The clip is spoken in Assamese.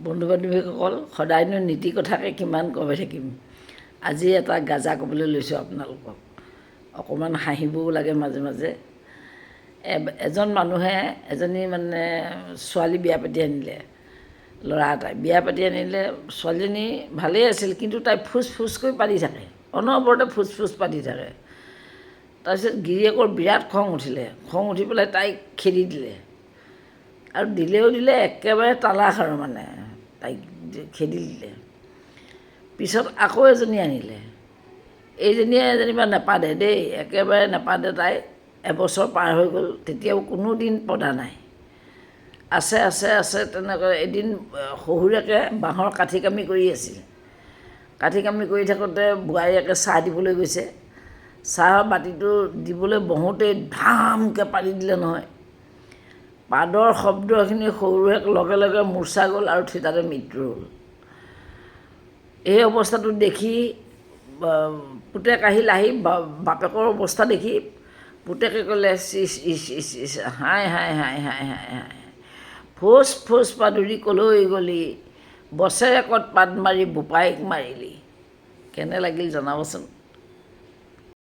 বন্ধু বান্ধৱীসকল, সদায়নো নীতি কথাকে কিমান কৈ থাকিম। আজি এটা গাজা ক'বলৈ লৈছোঁ আপোনালোকক। অকণমান হাঁহিবও লাগে মাজে মাজে। এজন মানুহে এজনী মানে ছোৱালী বিয়া পাতি আনিলে, ল'ৰা এটাই বিয়া পাতি আনিলে। ছোৱালীজনী ভালেই আছিল, কিন্তু তাই ফুচ ফুচ কৰি পাতি থাকে, অনবৰতে ফুচ ফুচ পাতি থাকে। তাৰপিছত গিৰিয়েকৰ বিৰাট খং উঠিলে, খং উঠি পেলাই তাইক খেদি দিলে। আৰু দিলেও দিলে একেবাৰে তালাক আৰু মানে তাইক খেদি দিলে। পিছত আকৌ এজনী আনিলে। এইজনীয়ে যেনিবা নেপাতে দেই, একেবাৰে নেপাতে। তাই এবছৰ পাৰ হৈ গ'ল, তেতিয়াও কোনো দিন পদা নাই। আছে আছে আছে তেনেকৈ এদিন শহুৰেকে বাঁহৰ কাঠি কামি কৰি আছিল। কাঠি কামি কৰি থাকোঁতে বোৱাৰীয়েকে চাহ দিবলৈ গৈছে। চাহৰ বাতিটো দিবলৈ বহোঁতেই ধামকৈ পাতি দিলে নহয়। পাদৰ শব্দখিনি শহুৰেক লগে লগে মূৰ্ছা গ'ল আৰু থিতাতে মৃত্যু হ'ল। এই অৱস্থাটো দেখি পুতেক আহিল। আহি বাপেকৰ অৱস্থা দেখি পুতেকে ক'লে, ইচ ইচ ইচ ইচ, হাই হাই হাই হাই হাই হাই, ফোচ ফোচ পাদুৰি ক'লৈ গ'লি, বছৰেকত পাত মাৰি বোপাইক মাৰিলি। কেনে লাগিল জনাবচোন।